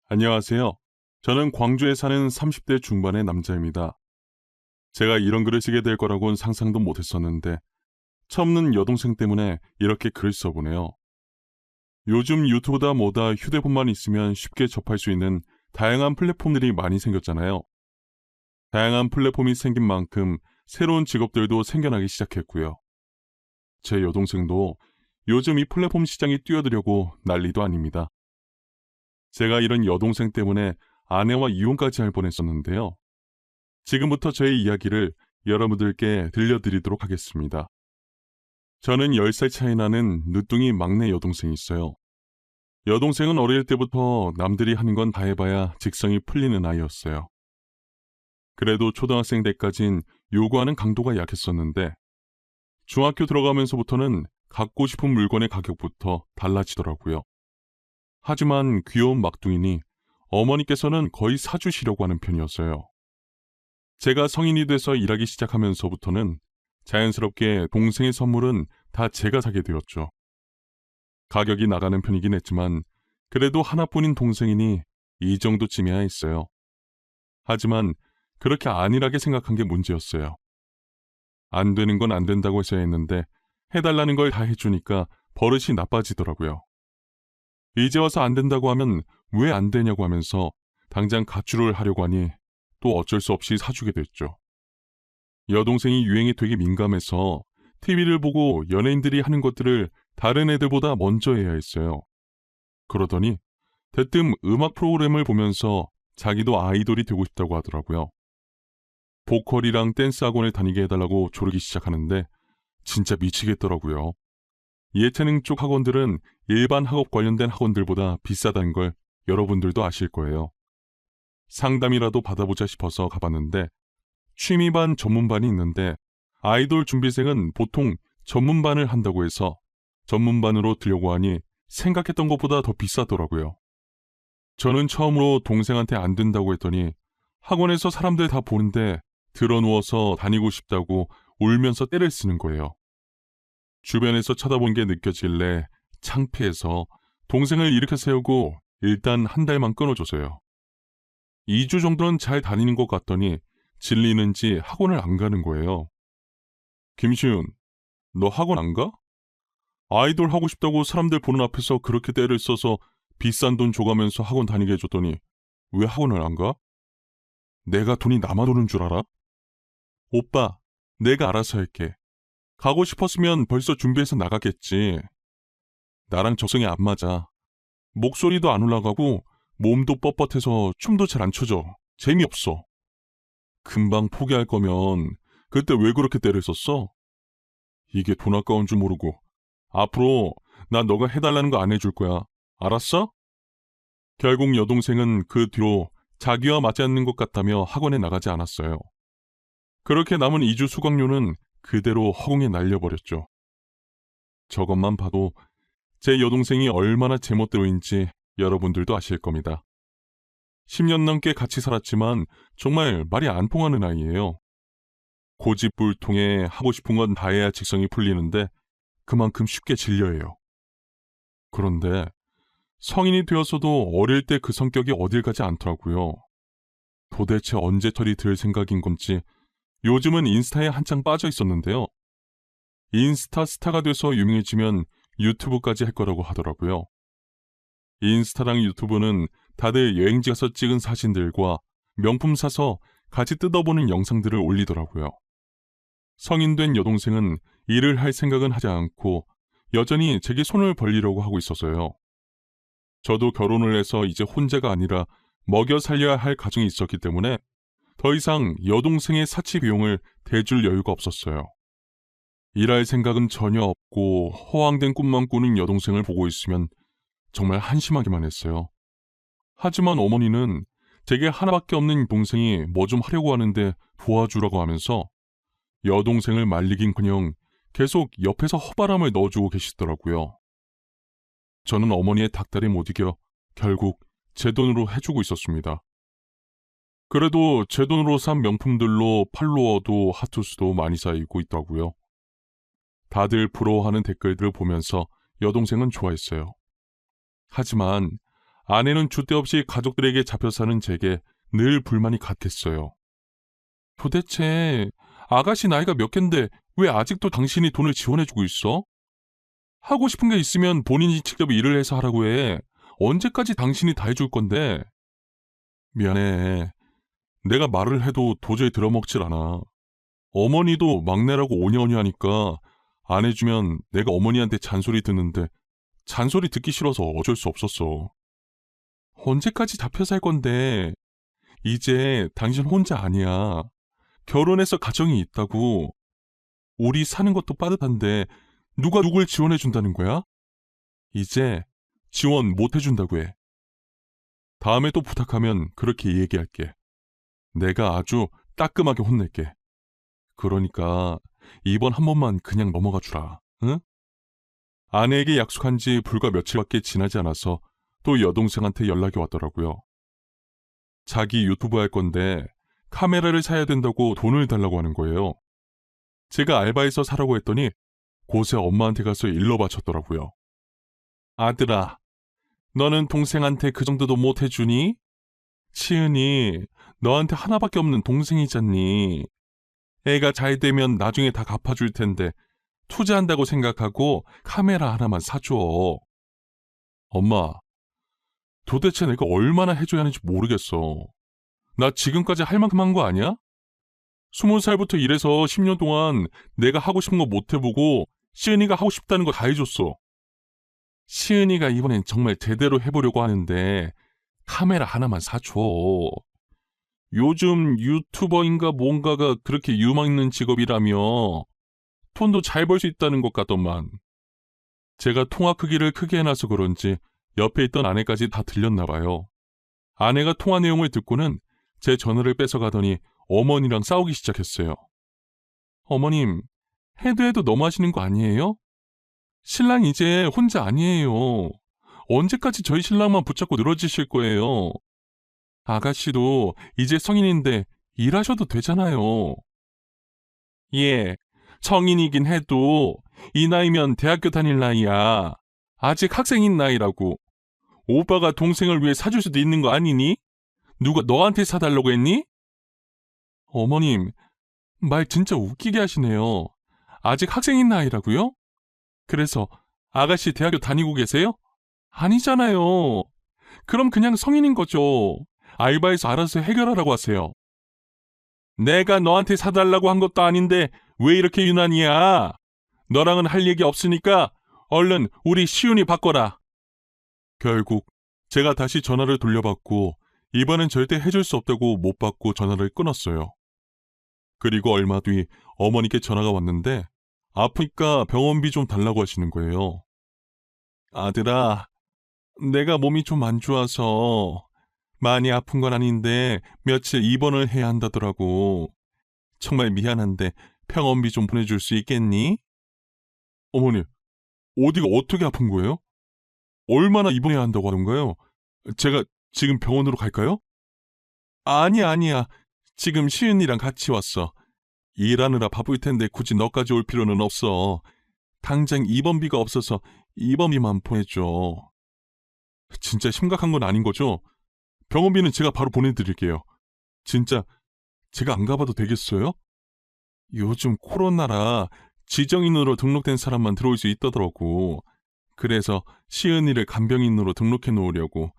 안녕하세요. 저는 광주에 사는 30대 중반의 남자입니다. 제가 이런 글을 쓰게 될 거라고는 상상도 못했었는데 처없는 여동생 때문에 이렇게 글을 써보네요. 요즘 유튜브다 뭐다 휴대폰만 있으면 쉽게 접할 수 있는 다양한 플랫폼들이 많이 생겼잖아요. 다양한 플랫폼이 생긴 만큼 새로운 직업들도 생겨나기 시작했고요. 제 여동생도 요즘 이 플랫폼 시장에 뛰어들려고 난리도 아닙니다. 제가 이런 여동생 때문에 아내와 이혼까지 할 뻔했었는데요. 지금부터 저의 이야기를 여러분들께 들려드리도록 하겠습니다. 저는 10살 차이 나는 늦둥이 막내 여동생이 있어요. 여동생은 어릴 때부터 남들이 하는 건 다 해봐야 직성이 풀리는 아이였어요. 그래도 초등학생 때까진 요구하는 강도가 약했었는데 중학교 들어가면서부터는 갖고 싶은 물건의 가격부터 달라지더라고요. 하지만 귀여운 막둥이니 어머니께서는 거의 사주시려고 하는 편이었어요. 제가 성인이 돼서 일하기 시작하면서부터는 자연스럽게 동생의 선물은 다 제가 사게 되었죠. 가격이 나가는 편이긴 했지만 그래도 하나뿐인 동생이니 이 정도쯤이야 했어요. 하지만 그렇게 안일하게 생각한 게 문제였어요. 안 되는 건 안 된다고 해서 했는데 해달라는 걸 다 해주니까 버릇이 나빠지더라고요. 이제 와서 안 된다고 하면 왜 안 되냐고 하면서 당장 가출을 하려고 하니 또 어쩔 수 없이 사주게 됐죠. 여동생이 유행에 되게 민감해서 TV를 보고 연예인들이 하는 것들을 다른 애들보다 먼저 해야 했어요. 그러더니 대뜸 음악 프로그램을 보면서 자기도 아이돌이 되고 싶다고 하더라고요. 보컬이랑 댄스 학원을 다니게 해달라고 조르기 시작하는데 진짜 미치겠더라고요. 예체능 쪽 학원들은 일반 학업 관련된 학원들보다 비싸다는 걸 여러분들도 아실 거예요. 상담이라도 받아보자 싶어서 가봤는데 취미반 전문반이 있는데 아이돌 준비생은 보통 전문반을 한다고 해서 전문반으로 들려고 하니 생각했던 것보다 더 비싸더라고요. 저는 처음으로 동생한테 안 된다고 했더니 학원에서 사람들 다 보는데 드러누워서 다니고 싶다고 울면서 떼를 쓰는 거예요. 주변에서 쳐다본 게 느껴질래 창피해서 동생을 일으켜 세우고 일단 한 달만 끊어줘서요. 2주 정도는 잘 다니는 것 같더니 질리는지 학원을 안 가는 거예요. 김시윤, 너 학원 안 가? 아이돌 하고 싶다고 사람들 보는 앞에서 그렇게 떼를 써서 비싼 돈 줘가면서 학원 다니게 해줬더니 왜 학원을 안 가? 내가 돈이 남아 도는 줄 알아? 오빠, 내가 알아서 할게. 가고 싶었으면 벌써 준비해서 나가겠지. 나랑 적성이 안 맞아. 목소리도 안 올라가고 몸도 뻣뻣해서 춤도 잘 안 춰져. 재미없어. 금방 포기할 거면 그때 왜 그렇게 떼를 썼어? 이게 돈 아까운 줄 모르고 앞으로 난 너가 해달라는 거 안 해줄 거야. 알았어? 결국 여동생은 그 뒤로 자기와 맞지 않는 것 같다며 학원에 나가지 않았어요. 그렇게 남은 2주 수강료는 그대로 허공에 날려버렸죠. 저것만 봐도 제 여동생이 얼마나 제멋대로인지 여러분들도 아실 겁니다. 10년 넘게 같이 살았지만 정말 말이 안 통하는 아이예요. 고집불통에 하고 싶은 건 다 해야 직성이 풀리는데 그만큼 쉽게 질려해요. 그런데 성인이 되어서도 어릴 때 그 성격이 어딜 가지 않더라고요. 도대체 언제 털이 들 생각인 건지 요즘은 인스타에 한창 빠져 있었는데요. 인스타 스타가 돼서 유명해지면 유튜브까지 할 거라고 하더라고요. 인스타랑 유튜브는 다들 여행지 가서 찍은 사진들과 명품 사서 같이 뜯어보는 영상들을 올리더라고요. 성인 된 여동생은 일을 할 생각은 하지 않고 여전히 제게 손을 벌리려고 하고 있어서요. 저도 결혼을 해서 이제 혼자가 아니라 먹여 살려야 할 가정이 있었기 때문에 더 이상 여동생의 사치 비용을 대줄 여유가 없었어요. 일할 생각은 전혀 없고 허황된 꿈만 꾸는 여동생을 보고 있으면 정말 한심하기만 했어요. 하지만 어머니는 제게 하나밖에 없는 동생이 뭐 좀 하려고 하는데 도와주라고 하면서 여동생을 말리긴커녕 계속 옆에서 허바람을 넣어주고 계시더라고요. 저는 어머니의 닥달에 못 이겨 결국 제 돈으로 해주고 있었습니다. 그래도 제 돈으로 산 명품들로 팔로워도 하트수도 많이 쌓이고 있더라고요. 다들 부러워하는 댓글들을 보면서 여동생은 좋아했어요. 하지만 아내는 줏대 없이 가족들에게 잡혀 사는 제게 늘 불만이 같겠어요. 도대체 아가씨 나이가 몇 갠데 왜 아직도 당신이 돈을 지원해주고 있어? 하고 싶은 게 있으면 본인이 직접 일을 해서 하라고 해. 언제까지 당신이 다 해줄 건데? 미안해. 내가 말을 해도 도저히 들어먹질 않아. 어머니도 막내라고 오냐오냐 하니까 안 해주면 내가 어머니한테 잔소리 듣는데 잔소리 듣기 싫어서 어쩔 수 없었어. 언제까지 잡혀 살 건데? 이제 당신 혼자 아니야. 결혼해서 가정이 있다고. 우리 사는 것도 빠듯한데 누가 누굴 지원해준다는 거야? 이제 지원 못 해준다고 해. 다음에 또 부탁하면 그렇게 얘기할게. 내가 아주 따끔하게 혼낼게. 그러니까 이번 한 번만 그냥 넘어가 주라. 응? 아내에게 약속한 지 불과 며칠밖에 지나지 않아서 또 여동생한테 연락이 왔더라고요. 자기 유튜브 할 건데 카메라를 사야 된다고 돈을 달라고 하는 거예요. 제가 알바해서 사라고 했더니 곳에 엄마한테 가서 일러 바쳤더라고요. 아들아, 너는 동생한테 그 정도도 못 해주니? 치은이 너한테 하나밖에 없는 동생이잖니. 애가 잘 되면 나중에 다 갚아줄 텐데 투자한다고 생각하고 카메라 하나만 사줘. 엄마, 도대체 내가 얼마나 해줘야 하는지 모르겠어. 나 지금까지 할 만큼 한 거 아니야? 20살부터 일해서 10년 동안 내가 하고 싶은 거 못 해보고 시은이가 하고 싶다는 거 다 해줬어. 시은이가 이번엔 정말 제대로 해보려고 하는데 카메라 하나만 사줘. 요즘 유튜버인가 뭔가가 그렇게 유망 있는 직업이라며 돈도 잘 벌 수 있다는 것 같더만. 제가 통화 크기를 크게 해놔서 그런지 옆에 있던 아내까지 다 들렸나 봐요. 아내가 통화 내용을 듣고는 제 전화를 뺏어가더니 어머니랑 싸우기 시작했어요. 어머님, 해도 너무하시는 거 아니에요? 신랑 이제 혼자 아니에요. 언제까지 저희 신랑만 붙잡고 늘어지실 거예요? 아가씨도 이제 성인인데 일하셔도 되잖아요. 예, 성인이긴 해도 이 나이면 대학교 다닐 나이야. 아직 학생인 나이라고. 오빠가 동생을 위해 사줄 수도 있는 거 아니니? 누가 너한테 사달라고 했니? 어머님, 말 진짜 웃기게 하시네요. 아직 학생인 나이라고요? 그래서 아가씨 대학교 다니고 계세요? 아니잖아요. 그럼 그냥 성인인 거죠. 알바해서 알아서 해결하라고 하세요. 내가 너한테 사달라고 한 것도 아닌데 왜 이렇게 유난이야? 너랑은 할 얘기 없으니까 얼른 우리 시윤이 바꿔라. 결국 제가 다시 전화를 돌려받고 이번엔 절대 해줄 수 없다고 못 받고 전화를 끊었어요. 그리고 얼마 뒤 어머니께 전화가 왔는데 아프니까 병원비 좀 달라고 하시는 거예요. 아들아, 내가 몸이 좀 안 좋아서 많이 아픈 건 아닌데 며칠 입원을 해야 한다더라고. 정말 미안한데 병원비 좀 보내줄 수 있겠니? 어머니, 어디가 어떻게 아픈 거예요? 얼마나 입원해야 한다고 하던가요? 제가 지금 병원으로 갈까요? 아니야. 지금 시은이랑 같이 왔어. 일하느라 바쁠 텐데 굳이 너까지 올 필요는 없어. 당장 입원비가 없어서 입원비만 보내줘. 진짜 심각한 건 아닌 거죠? 병원비는 제가 바로 보내드릴게요. 진짜 제가 안 가봐도 되겠어요? 요즘 코로나라 지정인으로 등록된 사람만 들어올 수 있다더라고. 그래서 시은이를 간병인으로 등록해 놓으려고.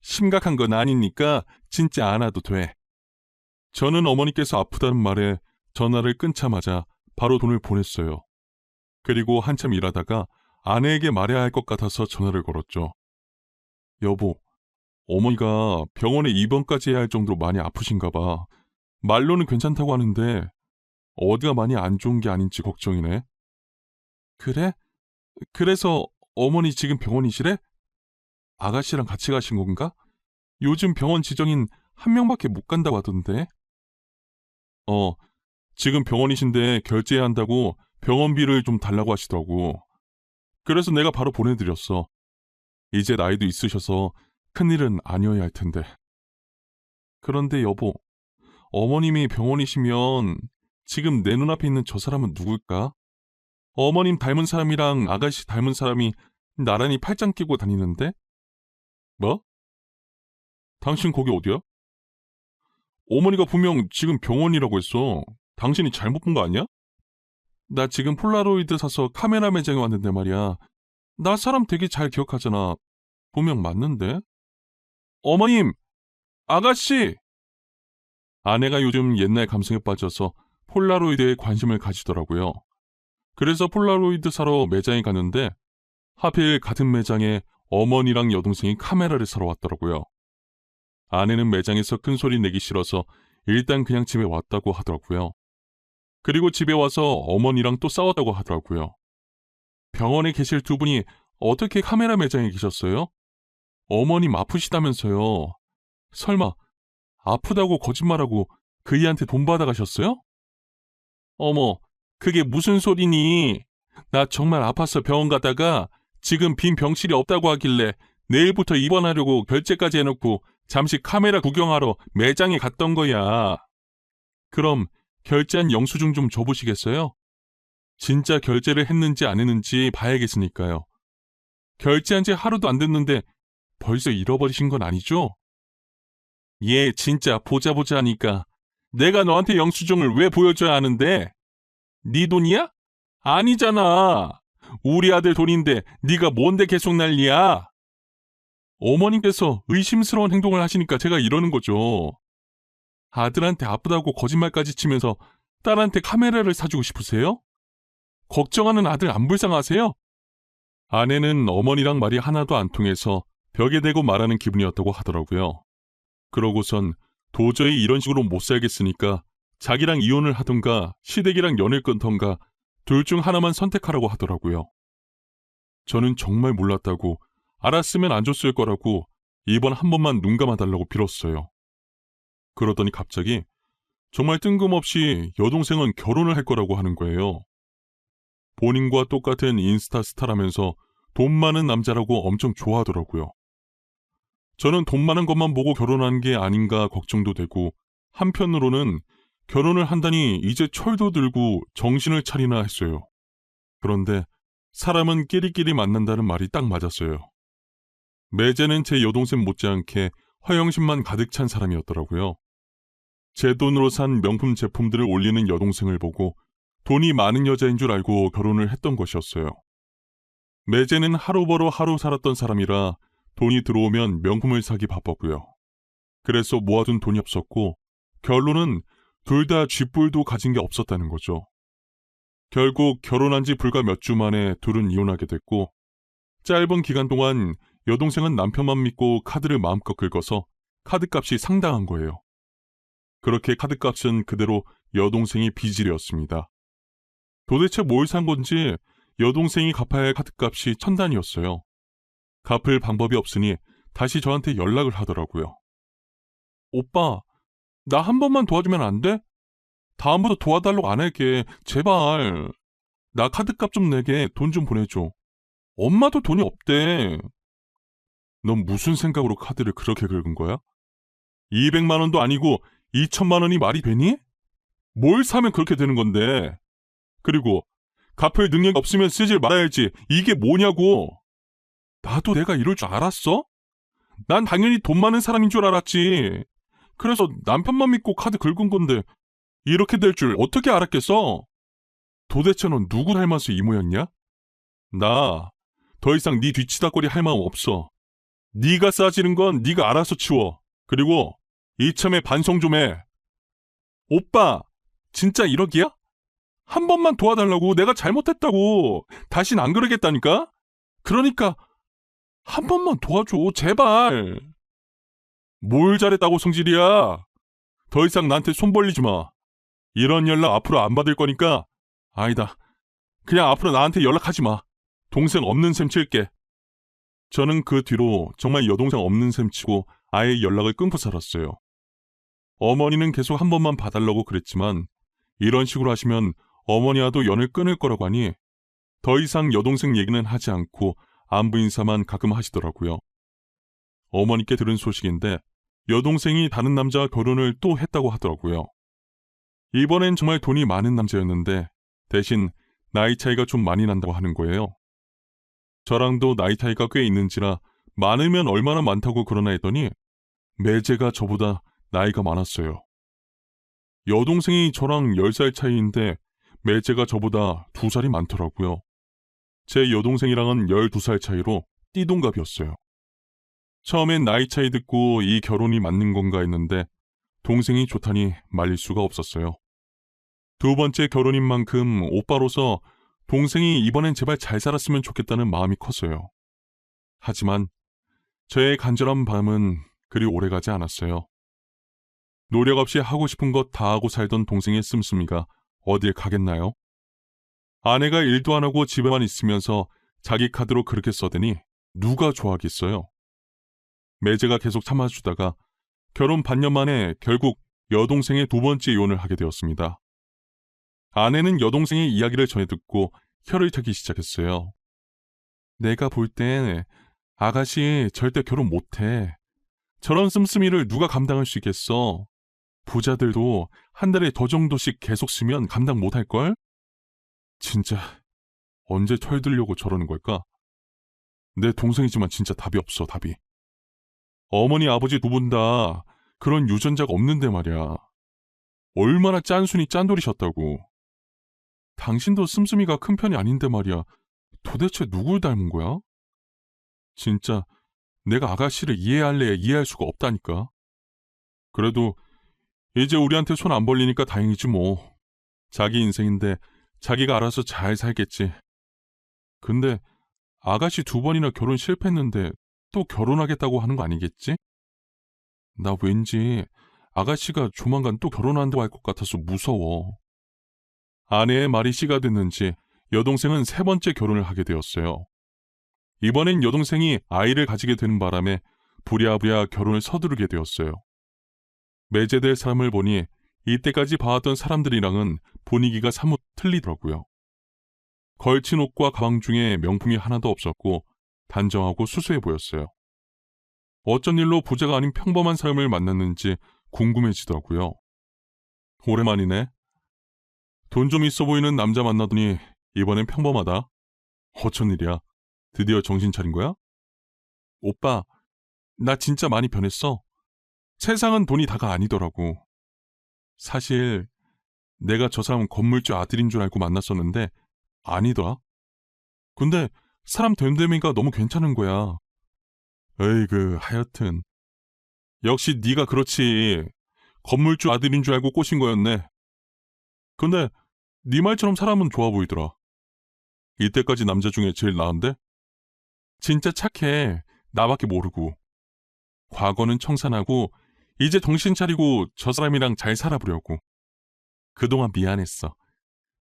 심각한 건 아니니까 진짜 안 와도 돼. 저는 어머니께서 아프다는 말에 전화를 끊자마자 바로 돈을 보냈어요. 그리고 한참 일하다가 아내에게 말해야 할 것 같아서 전화를 걸었죠. 여보, 어머니가 병원에 입원까지 해야 할 정도로 많이 아프신가 봐. 말로는 괜찮다고 하는데 어디가 많이 안 좋은 게 아닌지 걱정이네. 그래? 그래서 어머니 지금 병원이시래? 아가씨랑 같이 가신 건가? 요즘 병원 지정인 한 명밖에 못 간다고 하던데. 지금 병원이신데 결제해야 한다고 병원비를 좀 달라고 하시더라고. 그래서 내가 바로 보내드렸어. 이제 나이도 있으셔서 큰일은 아니어야 할 텐데. 그런데 여보, 어머님이 병원이시면 지금 내 눈앞에 있는 저 사람은 누굴까? 어머님 닮은 사람이랑 아가씨 닮은 사람이 나란히 팔짱 끼고 다니는데? 뭐? 당신 거기 어디야? 어머니가 분명 지금 병원이라고 했어. 당신이 잘못 본 거 아니야? 나 지금 폴라로이드 사서 카메라 매장에 왔는데 말이야. 나 사람 되게 잘 기억하잖아. 분명 맞는데? 어머님! 아가씨! 아내가 요즘 옛날 감성에 빠져서 폴라로이드에 관심을 가지더라고요. 그래서 폴라로이드 사러 매장에 갔는데 하필 같은 매장에 어머니랑 여동생이 카메라를 사러 왔더라고요. 아내는 매장에서 큰 소리 내기 싫어서 일단 그냥 집에 왔다고 하더라고요. 그리고 집에 와서 어머니랑 또 싸웠다고 하더라고요. 병원에 계실 두 분이 어떻게 카메라 매장에 계셨어요? 어머님 아프시다면서요. 설마 아프다고 거짓말하고 그이한테 돈 받아가셨어요? 어머, 그게 무슨 소리니? 나 정말 아파서 병원 가다가 지금 빈 병실이 없다고 하길래 내일부터 입원하려고 결제까지 해놓고 잠시 카메라 구경하러 매장에 갔던 거야. 그럼 결제한 영수증 좀 줘보시겠어요? 진짜 결제를 했는지 안 했는지 봐야겠으니까요. 결제한 지 하루도 안 됐는데 벌써 잃어버리신 건 아니죠? 얘 진짜 보자 하니까 내가 너한테 영수증을 왜 보여줘야 하는데? 네 돈이야? 아니잖아. 우리 아들 돈인데 네가 뭔데 계속 난리야? 어머님께서 의심스러운 행동을 하시니까 제가 이러는 거죠. 아들한테 아프다고 거짓말까지 치면서 딸한테 카메라를 사주고 싶으세요? 걱정하는 아들 안 불쌍하세요? 아내는 어머니랑 말이 하나도 안 통해서 벽에 대고 말하는 기분이었다고 하더라고요. 그러고선 도저히 이런 식으로 못 살겠으니까 자기랑 이혼을 하던가 시댁이랑 연을 끊던가 둘 중 하나만 선택하라고 하더라고요. 저는 정말 몰랐다고 알았으면 안 줬을 거라고 이번 한 번만 눈 감아달라고 빌었어요. 그러더니 갑자기 정말 뜬금없이 여동생은 결혼을 할 거라고 하는 거예요. 본인과 똑같은 인스타 스타라면서 돈 많은 남자라고 엄청 좋아하더라고요. 저는 돈 많은 것만 보고 결혼한 게 아닌가 걱정도 되고 한편으로는 결혼을 한다니 이제 철도 들고 정신을 차리나 했어요. 그런데 사람은 끼리끼리 만난다는 말이 딱 맞았어요. 매제는 제 여동생 못지않게 허영심만 가득 찬 사람이었더라고요. 제 돈으로 산 명품 제품들을 올리는 여동생을 보고 돈이 많은 여자인 줄 알고 결혼을 했던 것이었어요. 매제는 하루 벌어 하루 살았던 사람이라 돈이 들어오면 명품을 사기 바빴고요. 그래서 모아둔 돈이 없었고 결론은 둘 다 쥐뿔도 가진 게 없었다는 거죠. 결국 결혼한 지 불과 몇 주 만에 둘은 이혼하게 됐고 짧은 기간 동안 여동생은 남편만 믿고 카드를 마음껏 긁어서 카드값이 상당한 거예요. 그렇게 카드값은 그대로 여동생이 빚이었습니다. 도대체 뭘 산 건지 여동생이 갚아야 할 카드값이 1,000단이었어요. 갚을 방법이 없으니 다시 저한테 연락을 하더라고요. 오빠, 나 한 번만 도와주면 안 돼? 다음부터 도와달라고 안 할게. 제발. 나 카드값 좀 내게 돈 좀 보내줘. 엄마도 돈이 없대. 넌 무슨 생각으로 카드를 그렇게 긁은 거야? 200만 원도 아니고 2천만 원이 말이 되니? 뭘 사면 그렇게 되는 건데. 그리고 갚을 능력이 없으면 쓰질 말아야지. 이게 뭐냐고. 나도 내가 이럴 줄 알았어? 난 당연히 돈 많은 사람인 줄 알았지. 그래서 남편만 믿고 카드 긁은 건데 이렇게 될 줄 어떻게 알았겠어? 도대체 넌 누구 닮아서 이모였냐? 나 더 이상 네 뒤치다거리 할 마음 없어. 네가 싸지는 건 네가 알아서 치워. 그리고 이참에 반성 좀 해. 오빠, 진짜 이러기야? 한 번만 도와달라고. 내가 잘못했다고. 다신 안 그러겠다니까? 그러니까 한 번만 도와줘. 제발. 뭘 잘했다고 성질이야. 더 이상 나한테 손 벌리지 마. 이런 연락 앞으로 안 받을 거니까. 아니다. 그냥 앞으로 나한테 연락하지 마. 동생 없는 셈 칠게. 저는 그 뒤로 정말 여동생 없는 셈 치고 아예 연락을 끊고 살았어요. 어머니는 계속 한 번만 봐달라고 그랬지만 이런 식으로 하시면 어머니와도 연을 끊을 거라고 하니 더 이상 여동생 얘기는 하지 않고 안부 인사만 가끔 하시더라고요. 어머니께 들은 소식인데 여동생이 다른 남자와 결혼을 또 했다고 하더라고요. 이번엔 정말 돈이 많은 남자였는데 대신 나이 차이가 좀 많이 난다고 하는 거예요. 저랑도 나이 차이가 꽤 있는지라 많으면 얼마나 많다고 그러나 했더니 매제가 저보다 나이가 많았어요. 여동생이 저랑 10살 차이인데 매제가 저보다 2살이 많더라고요. 제 여동생이랑은 12살 차이로 띠동갑이었어요. 처음엔 나이 차이 듣고 이 결혼이 맞는 건가 했는데 동생이 좋다니 말릴 수가 없었어요. 두 번째 결혼인 만큼 오빠로서 동생이 이번엔 제발 잘 살았으면 좋겠다는 마음이 컸어요. 하지만 저의 간절한 바람은 그리 오래가지 않았어요. 노력 없이 하고 싶은 것 다 하고 살던 동생의 씀씀이가 어딜 가겠나요? 아내가 일도 안 하고 집에만 있으면서 자기 카드로 그렇게 써대니 누가 좋아하겠어요? 매제가 계속 참아주다가 결혼 반년 만에 결국 여동생의 두 번째 이혼을 하게 되었습니다. 아내는 여동생의 이야기를 전해 듣고 혀를 차기 시작했어요. 내가 볼 땐 아가씨 절대 결혼 못해. 저런 씀씀이를 누가 감당할 수 있겠어? 부자들도 한 달에 더 정도씩 계속 쓰면 감당 못할걸? 진짜 언제 철들려고 저러는 걸까? 내 동생이지만 진짜 답이 없어, 답이. 어머니 아버지 두 분 다 그런 유전자가 없는데 말이야. 얼마나 짠순이 짠돌이셨다고. 당신도 씀씀이가 큰 편이 아닌데 말이야. 도대체 누굴 닮은 거야? 진짜 내가 아가씨를 이해할래야 이해할 수가 없다니까. 그래도 이제 우리한테 손 안 벌리니까 다행이지 뭐. 자기 인생인데 자기가 알아서 잘 살겠지. 근데 아가씨 2번이나 결혼 실패했는데 또 결혼하겠다고 하는 거 아니겠지? 나 왠지 아가씨가 조만간 또 결혼한다고 할 것 같아서 무서워. 아내의 말이 씨가 됐는지 여동생은 3번째 결혼을 하게 되었어요. 이번엔 여동생이 아이를 가지게 되는 바람에 부랴부랴 결혼을 서두르게 되었어요. 매제될 사람을 보니 이때까지 봐왔던 사람들이랑은 분위기가 사뭇 틀리더라고요. 걸친 옷과 가방 중에 명품이 하나도 없었고 단정하고 수수해 보였어요. 어쩐 일로 부자가 아닌 평범한 사람을 만났는지 궁금해지더라고요. 오랜만이네. 돈 좀 있어 보이는 남자 만나더니 이번엔 평범하다. 어쩐 일이야? 드디어 정신 차린 거야? 오빠, 나 진짜 많이 변했어. 세상은 돈이 다가 아니더라고. 사실 내가 저 사람 건물주 아들인 줄 알고 만났었는데 아니더라. 근데 사람 됨됨이가 너무 괜찮은 거야. 에이그 하여튼 역시 네가 그렇지. 건물주 아들인 줄 알고 꼬신 거였네. 근데 네 말처럼 사람은 좋아 보이더라. 이때까지 남자 중에 제일 나은데? 진짜 착해. 나밖에 모르고. 과거는 청산하고 이제 정신 차리고 저 사람이랑 잘 살아보려고. 그동안 미안했어.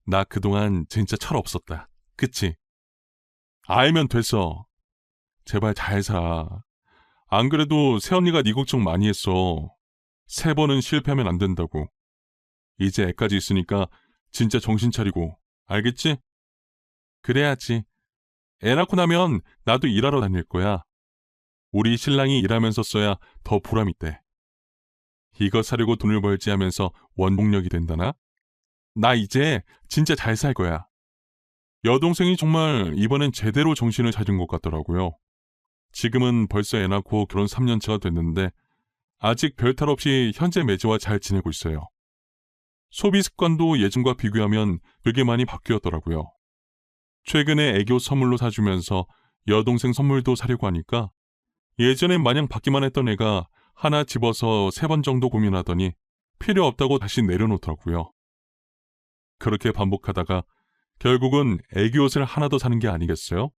나 그동안 진짜 철 없었다. 그치? 알면 됐어. 제발 잘 사. 안 그래도 새언니가 네 걱정 많이 했어. 3번은 실패하면 안 된다고. 이제 애까지 있으니까 진짜 정신 차리고. 알겠지? 그래야지. 애 낳고 나면 나도 일하러 다닐 거야. 우리 신랑이 일하면서 써야 더 보람 있대. 이거 사려고 돈을 벌지 하면서 원동력이 된다나? 나 이제 진짜 잘 살 거야. 여동생이 정말 이번엔 제대로 정신을 차린 것 같더라고요. 지금은 벌써 애 낳고 결혼 3년차가 됐는데 아직 별탈 없이 현재 매제와 잘 지내고 있어요. 소비 습관도 예전과 비교하면 되게 많이 바뀌었더라고요. 최근에 애교 선물로 사주면서 여동생 선물도 사려고 하니까 예전엔 마냥 받기만 했던 애가 하나 집어서 3번 정도 고민하더니 필요 없다고 다시 내려놓더라고요. 그렇게 반복하다가 결국은 애기 옷을 하나 더 사는 게 아니겠어요?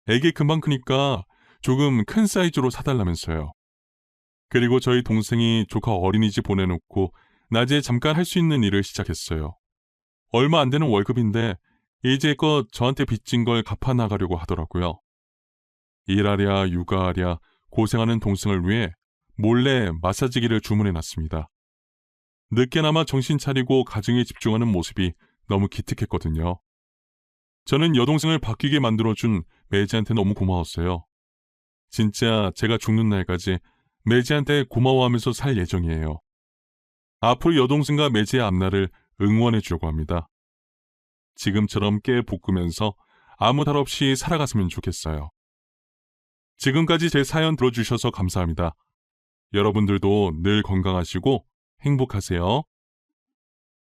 애기 금방 크니까 조금 큰 사이즈로 사달라면서요. 그리고 저희 동생이 조카 어린이집 보내놓고 낮에 잠깐 할 수 있는 일을 시작했어요. 얼마 안 되는 월급인데 이제껏 저한테 빚진 걸 갚아나가려고 하더라고요. 일하랴 육아하랴 고생하는 동생을 위해 몰래 마사지기를 주문해놨습니다. 늦게나마 정신 차리고 가정에 집중하는 모습이 너무 기특했거든요. 저는 여동생을 바뀌게 만들어준 매지한테 너무 고마웠어요. 진짜 제가 죽는 날까지 매지한테 고마워하면서 살 예정이에요. 앞으로 여동생과 매지의 앞날을 응원해 주려고 합니다. 지금처럼 깨 볶으면서 아무 탈 없이 살아갔으면 좋겠어요. 지금까지 제 사연 들어주셔서 감사합니다. 여러분들도 늘 건강하시고 행복하세요.